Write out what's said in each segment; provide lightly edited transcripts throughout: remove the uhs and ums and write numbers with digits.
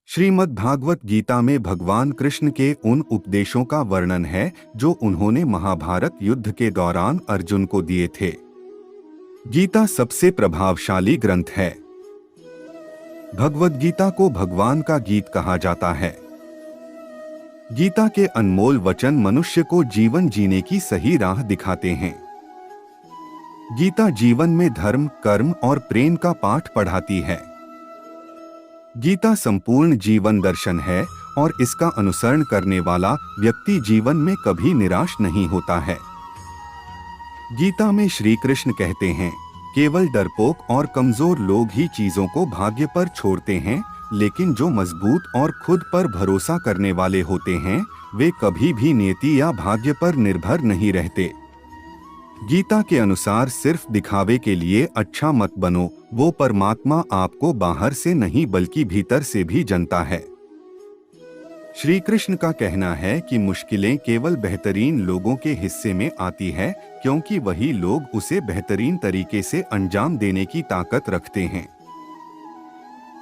श्रीमद् भागवत गीता में भगवान कृष्ण के उन उपदेशों का वर्णन है जो उन्होंने महाभारत युद्ध के दौरान अर्जुन को दिए थे। गीता सबसे प्रभावशाली ग्रंथ है। भगवद गीता को भगवान का गीत कहा जाता है। गीता के अनमोल वचन मनुष्य को जीवन जीने की सही राह दिखाते हैं। गीता जीवन में धर्म, कर्म और प्रेम का पाठ पढ़ाती है। गीता संपूर्ण जीवन दर्शन है और इसका अनुसरण करने वाला व्यक्ति जीवन में कभी निराश नहीं होता है। गीता में श्री कृष्ण कहते हैं, केवल डरपोक और कमजोर लोग ही चीजों को भाग्य पर छोड़ते हैं, लेकिन जो मजबूत और खुद पर भरोसा करने वाले होते हैं वे कभी भी नियति या भाग्य पर निर्भर नहीं रहते। गीता के अनुसार सिर्फ दिखावे के लिए अच्छा मत बनो, वो परमात्मा आपको बाहर से नहीं बल्कि भीतर से भी जानता है। श्री कृष्ण का कहना है कि मुश्किलें केवल बेहतरीन लोगों के हिस्से में आती है, क्योंकि वही लोग उसे बेहतरीन तरीके से अंजाम देने की ताकत रखते हैं।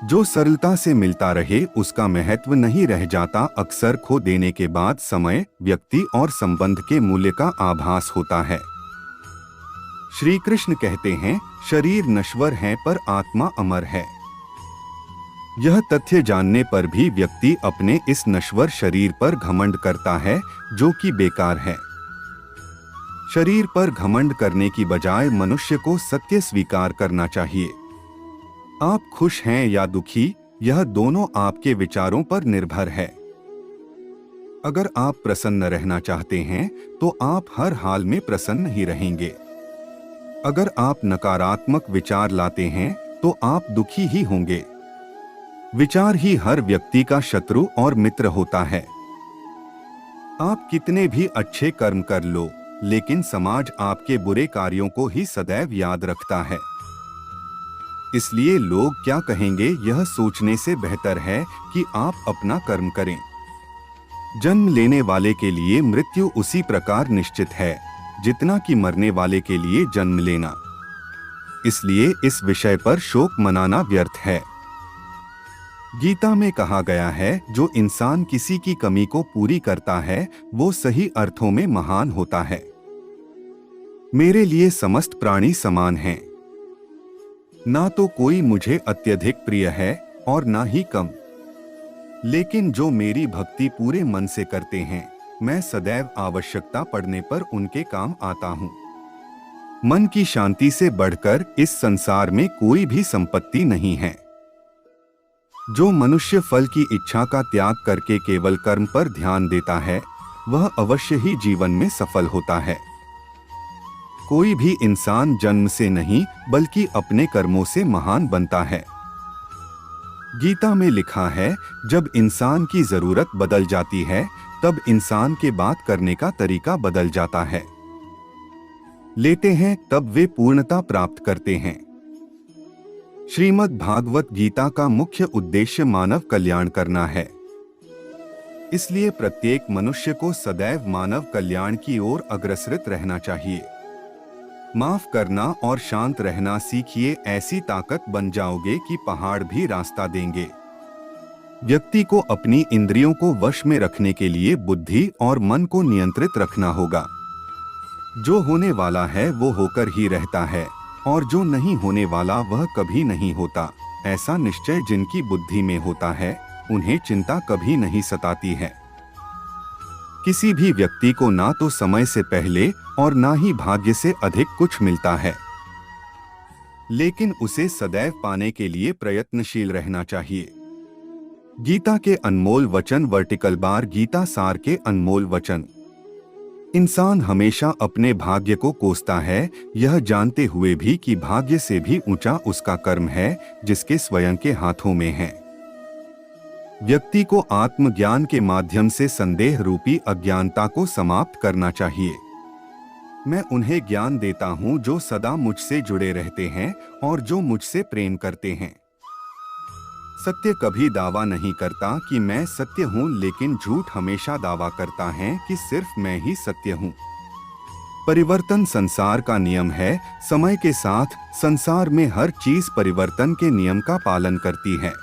जो सरलता से मिलता रहे उसका महत्व नहीं रह जाता। अक्सर खो देने के बाद समय, व्यक्ति और संबंध के मूल्य का आभास होता है। श्री कृष्ण कहते हैं, शरीर नश्वर है पर आत्मा अमर है। यह तथ्य जानने पर भी व्यक्ति अपने इस नश्वर शरीर पर घमंड करता है, जो कि बेकार है। शरीर पर घमंड करने की बजाय मनुष्य को सत्य स्वीकार करना चाहिए। आप खुश हैं या दुखी, यह दोनों आपके विचारों पर निर्भर है। अगर आप प्रसन्न रहना चाहते हैं तो आप हर हाल में प्रसन्न ही रहेंगे। अगर आप नकारात्मक विचार लाते हैं तो आप दुखी ही होंगे। विचार ही हर व्यक्ति का शत्रु और मित्र होता है। आप कितने भी अच्छे कर्म कर लो, लेकिन समाज आपके बुरे कार्यों को ही सदैव याद रखता है। इसलिए लोग क्या कहेंगे यह सोचने से बेहतर है कि आप अपना कर्म करें। जन्म लेने वाले के लिए मृत्यु उसी प्रकार निश्चित है जितना कि मरने वाले के लिए जन्म लेना। इसलिए इस विषय पर शोक मनाना व्यर्थ है। गीता में कहा गया है, जो इंसान किसी की कमी को पूरी करता है वो सही अर्थों में महान होता है। मेरे लिए समस्त प्राणी समान हैं। ना तो कोई मुझे अत्यधिक प्रिय है और ना ही कम, लेकिन जो मेरी भक्ति पूरे मन से करते हैं मैं सदैव आवश्यकता पड़ने पर उनके काम आता हूँ। मन की शांति से बढ़कर इस संसार में कोई भी संपत्ति नहीं है। जो मनुष्य फल की इच्छा का त्याग करके केवल कर्म पर ध्यान देता है वह अवश्य ही जीवन में सफल होता है। कोई भी इंसान जन्म से नहीं बल्कि अपने कर्मों से महान बनता है। गीता में लिखा है, जब इंसान की जरूरत बदल जाती है तब इंसान के बात करने का तरीका बदल जाता है। लेते हैं तब वे पूर्णता प्राप्त करते हैं। श्रीमद् भागवत गीता का मुख्य उद्देश्य मानव कल्याण करना है। इसलिए प्रत्येक मनुष्य को सदैव मानव कल्याण की ओर अग्रसरित रहना चाहिए। माफ करना और शांत रहना सीखिए, ऐसी ताकत बन जाओगे कि पहाड़ भी रास्ता देंगे। व्यक्ति को अपनी इंद्रियों को वश में रखने के लिए बुद्धि और मन को नियंत्रित रखना होगा। जो होने वाला है वो होकर ही रहता है और जो नहीं होने वाला वह कभी नहीं होता। ऐसा निश्चय जिनकी बुद्धि में होता है उन्हें चिंता कभी नहीं सताती है। किसी भी व्यक्ति को ना तो समय से पहले और ना ही भाग्य से अधिक कुछ मिलता है, लेकिन उसे सदैव पाने के लिए प्रयत्नशील रहना चाहिए। गीता के अनमोल वचन वर्टिकल बार गीता सार के अनमोल वचन। इंसान हमेशा अपने भाग्य को कोसता है, यह जानते हुए भी कि भाग्य से भी ऊंचा उसका कर्म है जिसके स्वयं के हाथों में है। व्यक्ति को आत्मज्ञान के माध्यम से संदेह रूपी अज्ञानता को समाप्त करना चाहिए। मैं उन्हें ज्ञान देता हूँ जो सदा मुझसे जुड़े रहते हैं और जो मुझसे प्रेम करते हैं। सत्य कभी दावा नहीं करता कि मैं सत्य हूँ, लेकिन झूठ हमेशा दावा करता है कि सिर्फ मैं ही सत्य हूँ। परिवर्तन संसार का नियम है। समय के साथ संसार में हर चीज परिवर्तन के नियम का पालन करती है।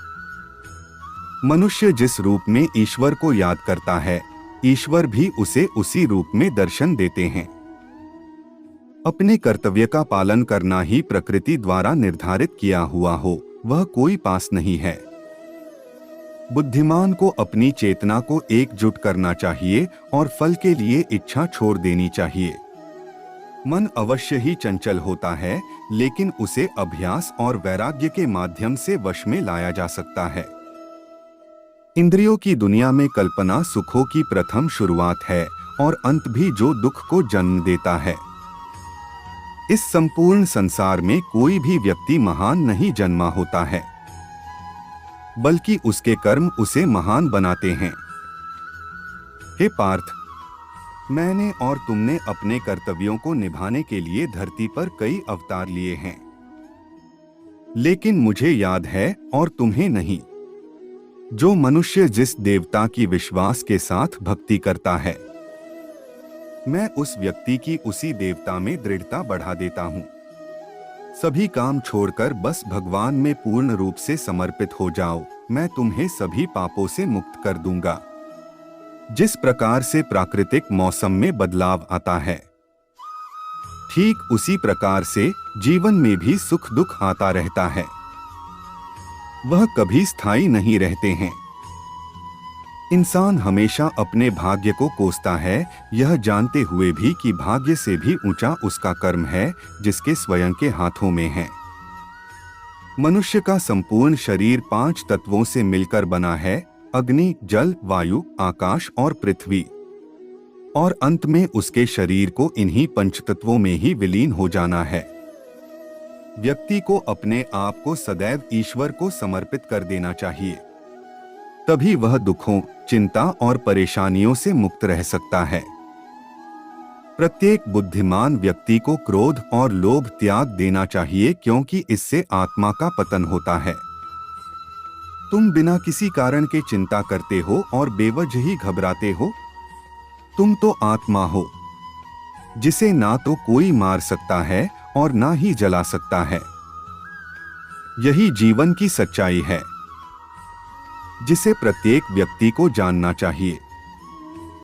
मनुष्य जिस रूप में ईश्वर को याद करता है, ईश्वर भी उसे उसी रूप में दर्शन देते हैं। अपने कर्तव्य का पालन करना ही प्रकृति द्वारा निर्धारित किया हुआ हो, वह कोई पास नहीं है। बुद्धिमान को अपनी चेतना को एकजुट करना चाहिए और फल के लिए इच्छा छोड़ देनी चाहिए। मन अवश्य ही चंचल होता है, लेकिन उसे अभ्यास और वैराग्य के माध्यम से वश में लाया जा सकता है। इंद्रियों की दुनिया में कल्पना सुखों की प्रथम शुरुआत है और अंत भी जो दुख को जन्म देता है। इस संपूर्ण संसार में कोई भी व्यक्ति महान नहीं जन्मा होता है, बल्कि उसके कर्म उसे महान बनाते हैं। हे पार्थ, मैंने और तुमने अपने कर्तव्यों को निभाने के लिए धरती पर कई अवतार लिए हैं, लेकिन मुझे याद है और तुम्हें नहीं। जो मनुष्य जिस देवता की विश्वास के साथ भक्ति करता है, मैं उस व्यक्ति की उसी देवता में दृढ़ता बढ़ा देता हूँ। सभी काम छोड़कर बस भगवान में पूर्ण रूप से समर्पित हो जाओ, मैं तुम्हें सभी पापों से मुक्त कर दूंगा। जिस प्रकार से प्राकृतिक मौसम में बदलाव आता है, ठीक उसी प्रकार से जीवन में भी सुख दुख आता रहता है। वह कभी स्थायी नहीं रहते हैं। इंसान हमेशा अपने भाग्य को कोसता है, यह जानते हुए भी कि भाग्य से भी ऊंचा उसका कर्म है, जिसके स्वयं के हाथों में है। मनुष्य का संपूर्ण शरीर 5 तत्वों से मिलकर बना है: अग्नि, जल, वायु, आकाश और पृथ्वी। और अंत में उसके शरीर को इन्हीं पंचतत्वों में ही विलीन हो जाना है। व्यक्ति को अपने आप को सदैव ईश्वर को समर्पित कर देना चाहिए, तभी वह दुखों, चिंता और परेशानियों से मुक्त रह सकता है। प्रत्येक बुद्धिमान व्यक्ति को क्रोध और लोभ त्याग देना चाहिए, क्योंकि इससे आत्मा का पतन होता है। तुम बिना किसी कारण के चिंता करते हो और बेवजह ही घबराते हो। तुम तो आत्मा हो, जिसे ना तो कोई मार सकता है और ना ही जला सकता है। यही जीवन की सच्चाई है, जिसे प्रत्येक व्यक्ति को जानना चाहिए।